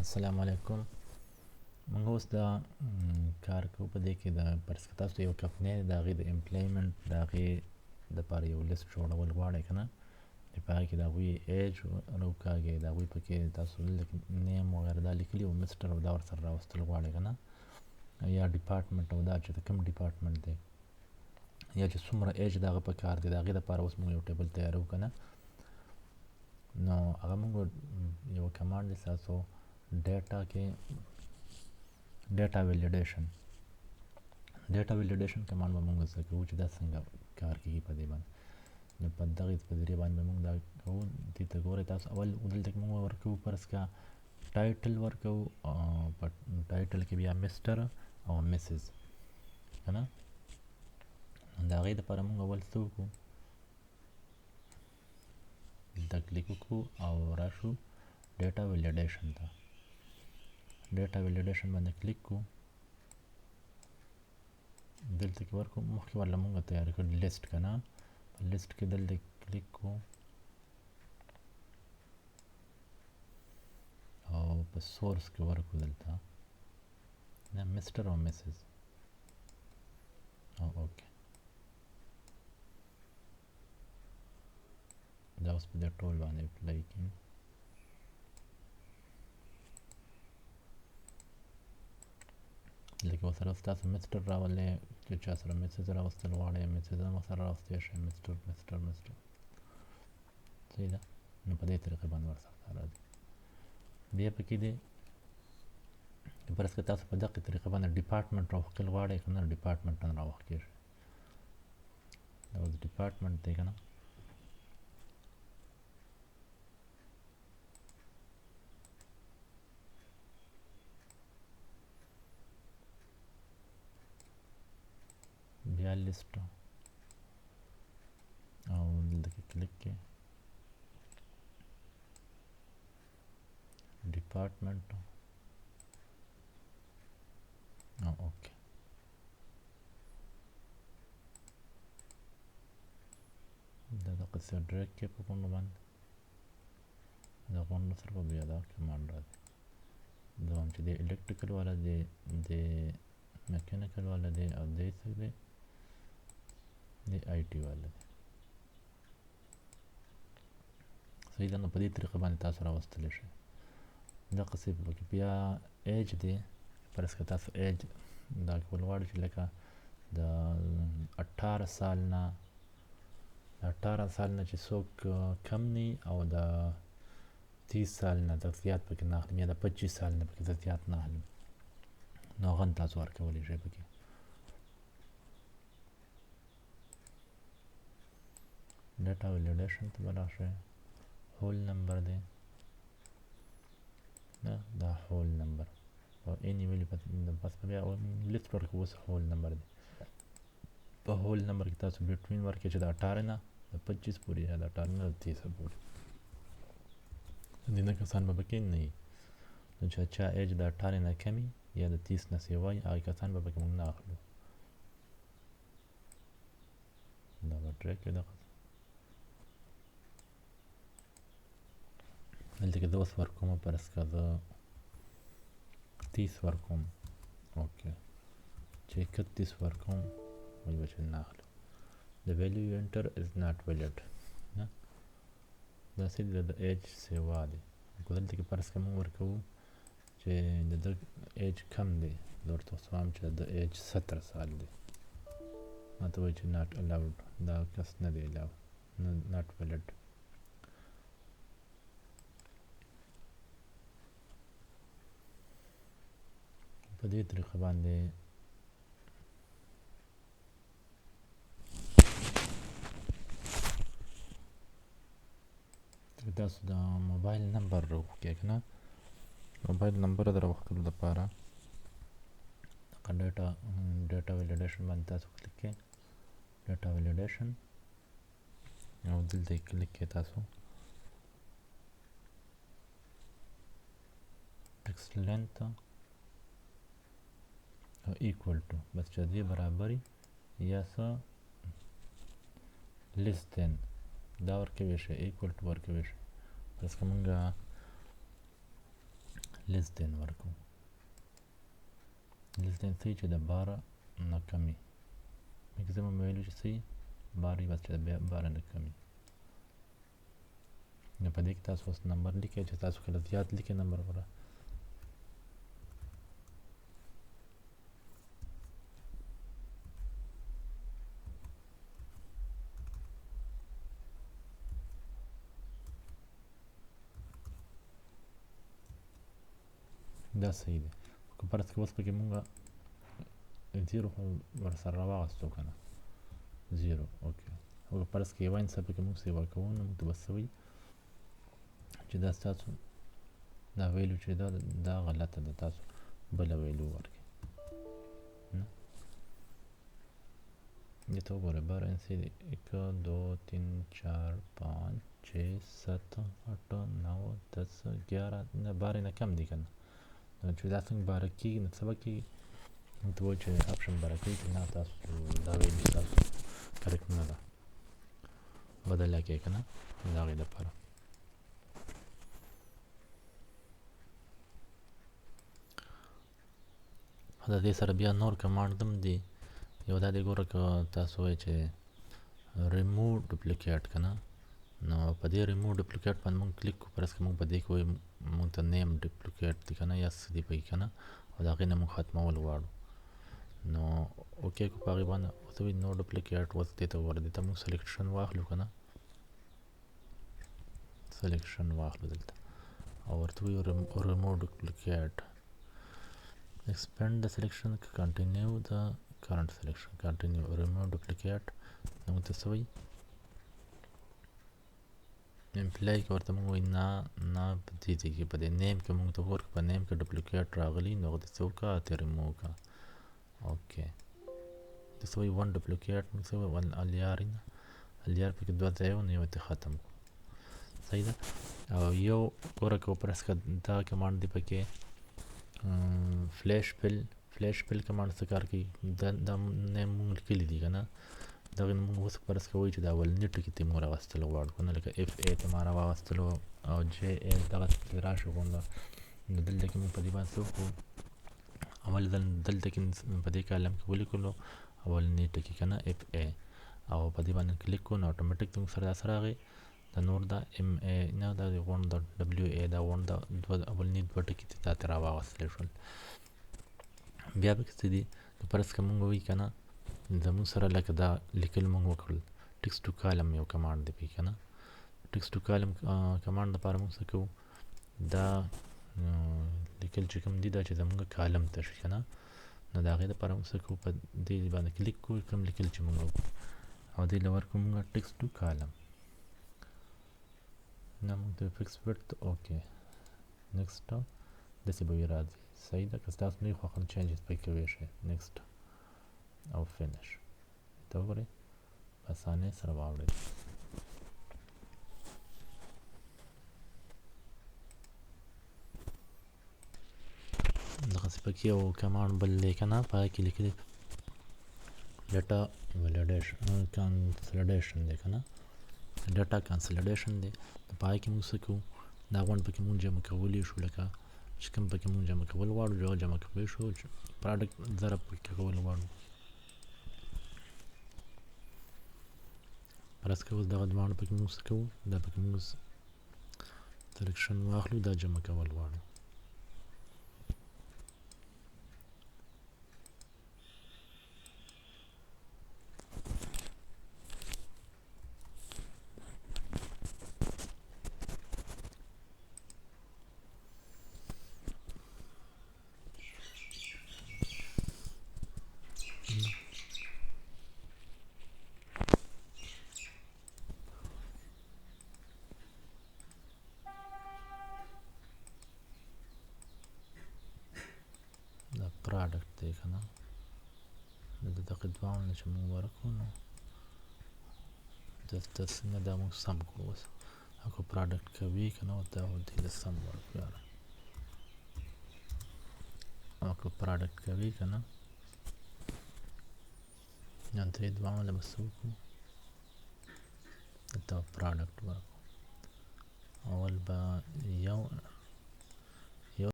السلام علیکم. موږ اوس دا کار کوو په دې کې د فرض که تاسو یو کمپنۍ د هغې د امپلایمنټ د هغې دپاره یو لیست جوړول غواړئ که نه، چې په هغې کې د هغوی ایج راوکاږئ، د هغوی پکې تاسو دلته نیم وغیره دا لیکلي او مسټر او دا ورسره راوستل غواړئ که نه، یا ډپارټمنټ او دا چې د کوم ډپارټمنټ دی یا چې څومره ایج د هغه په کار دی د هغې دپاره اوس موږ یو ټیبل تیاروو که نه. نو هغه موږ یو کمانډ دی ستاسو ډیټا کې ډیټا ویلیډیشن کمانډ به موږ زده کوو چې دا څنګه کار کیږي په دې باندې. نو په دغې په ذریعې باندې به موږ دا کوو. دې ته ګورئ تاسو اول دلته کې موږ ورکوو فرض که ټایټل ورکوو، په ټایټل کې بیا مسټر او مسز که نه. د هغې دپاره موږ اول څه وکړو، دلته کلیک وکړو او راشو ډیټا ویلیډیشن ته. ډیټا ویلیډیشن باندې کلیک کړو، دلته کې ورکړو مخکې ورله موږ تیار کړ لیست که نه. په لیست کې دلته کلیک کړو او په سورس کې ورکړو دلته مسټر او مسز او اوکې. دا اوس په دې ټول باندې اپلای کړي. لکه ورسره ستاسو مسټر راولئ، چې چا سره مسز راوستل غواړئ مسز هم ورسره راوستی شئ، مسټر صحیح ده. نو په دې طریقې باندې ورسره راځي. بیا پکې دی فرض که تاسو په دقیق طریقه باندې ډپارټمنټ راوښکل غواړئ که نه، ډپارټمنټ هم راوښکېږي. دا اوس ډپارټمنټ دی که نه. بیا لیست او دلته کې کلیک کې ډپارټمنټ او اوکې. دا دغه څه ډریګ کې په غونډو باندې د غونډو سره به بیا دا کمانډ راځي. دا هم چې د الکټریکل والا دی، د میکانیکل والا دی او دی څه دی د آی ټي والا دی. صحیح ده. نو په دې طریقه باندې تاسو راوستلی شئ. دقسې پکې بیا ایج دی. فرض که تاسو ایج دا کول غواړئ چې لکه د 18 سال نه چې څوک کم نی او د 30 سال نه د زیات پکې نه اخلم، یا د 25 سال نه پکې زیات نه اخلم، نو هغه هم تاسو ورکولی شئ پکې. ډیټا ویلیډیشن ته به راشئ، هول نمبر دی دا هول نمبر او اینی ویلی بس بیا لیست ورکوو. اوس هول نمبر دی. په هول نمبر کې تاسو بټوین ورکړئ چې د 18 نه د 25 پورې یا د 18 نه د 30 پورې. ځینې کسان به پکې نه وي، نو چې چا ایج د 18 نه کم وي یا د 30 نه سیوا وي هغه کسان به پکې موږ نه اخلو. دا به ډریګ کړئ دغه دلته کې زه اوس ورکوم فرض که زه 30 ورکوم اوکې، چې 31 ورکوم وایي به چې نه اخلو. The value you enter is not valid. دا څه دی د ایج سیوا دی. دلته کې فرض که موږ ورکوو چې د ده ایج کم دی، زه ورته اوس وایم چې د ایج 17 سال دی، ماته وایي چې not allowed، دا کس نه دی allowed، not valid. په دې طریقه باندې تاسو د موبایل نمبر راوښکئ که نه. موبایل نمبر د راوښکلو دپاره دغه ډیټا ویلیډیشن باندې تاسو کلیک کړئ، ډیټا ویلیډیشن او دلته یې کلیک کړئ تاسو ټکسټ لینت او ایکوال ټو، بس چې دې برابري یا څه لیس دین دا ورکوی شئ، ایکوال ټو ورکوی شئ. فرض که مونږ less than ورکو less than څه چې د 12 نه کمی مکزیمم ویلو چې څه 12 بس چې د 12 نه کمی نو په دې کې تاسو اوس نمبر لیکئ چې تاسو کله زیات لیکئ نمبر وره دا صحیح دی که فرض کې اوس پکې مونږ زیرو خو ورسره راواغستو که نه زیرو اوکې او فرض کې یوه انسه پکې مونږ سیوا کوو نو مونږ ته به څه وایي چې دا ستاسو دا ویلو چې دا غلطه ده تاسو بله ویلو ورکړئ دې ته وګورئ 12 انسې دی 1 2 3 4 5 6 7 8 9 10 11 نه 12 نه کم دی که نه نو چې دا څنګه باره کېږي نو څه به کېږي موږ ته وایي چې اپشن باره کېږي چې نه تاسو دا ویلو ستاسو کرکټ نه ده بدله کړئ که نه د هغې دپاره د دې سره بیا نور کمانډ هم دي یو دا دی ګوره که تاسو وایئ چې ریموو ډوپلیکیټ که نه نو په دې ریموو ډوپلیکیټ باندې مونږ کلیک کوو فرض که مونږ په دې کې وایو مونږ ته نیم ډوپلیکیټ دی که نه یا څه دي پکې که نه او د هغې نه مونږ ختمول غواړو نو اوکې کو په هغې باندې ورته وایي نو ډوپلیکیټ اوس دې ته وګوره دې ته مونږ سلیکشن واخلو که نه سلیکشن واخلو دلته او ورته وایو ریموو ډوپلیکیټ expand the selection continue the current selection continue remove duplicate نو موږ ته څه وایي امپلای کې ورته موږ وایي نه په دې ځای کې په دې نیم کې موږ ته وګوره په نیم کې ډوپلیکیټ راغلی نو هغه دې څه وکړه ته ریموو کړه اوکې دې څه وایي ون ډوپلیکیټ موږ څه وایي الیار پکې دوه ځای و نو یو ته ختم کړو صحیح ده او یو ګوره که فرض که دا کمانډ دی پکې فلیش پل کمانډ څه کار کوي دا نیم مونږ لیکلي دي که نه دغې نه مونږ اوس فرض که وایو چې د اولني ټکي ته مونږ راوستل غواړو که نه لکه اف ای ته ما راواغستلو او جې ای دغسې پسې راشو غونډه نو دلته کې مونږ په دې باندې څه وکړو اول ځل دلته کې په دې کالم کې ولیکلو اولني ټکي که نه اف ای او په دې باندې کلیک کړو نو اټومیټیک زموږ سره داسې راغی د نور دا ام ای نه دا غونډ د ډبلیو ای دا غونډ د اولني دوه ټکي ته دا ته راواغستلی شول بیا پکې څه دي که فرض که مونږ ووایي که نه زمونږ سره لکه دا لیکل مونږ وکړل ټکس ټو کالم یو کمانډ دی پکې که نه ټکس ټو کالم کمانډ دپاره مونږ څه کوو دا لیکل چې کوم دي دا چې زمونږ کالم ته شي که نه نو د هغې دپاره مونږ څه کوو په دې باندې کلیک کوو کوم لیکل چې مونږ وکړو او دې له ورکړو مونږ ټکس ټو کالم نه مونږ ته فکس ویډت اوکې نیکسټ داسې به وي راځي صحیح ده که ستاسو نه وي خوښه چینجز پکې کولی شئ نیکسټ او فینش ته وګورئ په اسانۍ سره واوړئ دغسې پکې یو کمانډ بل دی که نه په هغې کې لیکلي ډیټا کنسولیډیشن دی که نه ډیټا کنسولیډیشن دی په هغې کې مونږ څه کوو دا غونډ پکې مونږ جمع کولی شو لکه چې کوم پکې مونږ جمع کول غواړو جمع کولی شو پراډکټ ضرب پکې کول غواړو فرض که اوس دغه دواړه پکې مونږ څه کوو دا پکې مونږ سلیکشن واخلو دا جمع کول غواړو پراډکټ دی که نه د دغې دواړو نه چې مونږ ورکړو نو دلته څنګه دا مونږ سم کړو اوس او که پراډکټ کوي که نه دا دې له سم ورکړو یاره او که پراډکټ کوي که نه درې دواړو له به څه وکړو دلته پراډکټ ورکړو اول به یو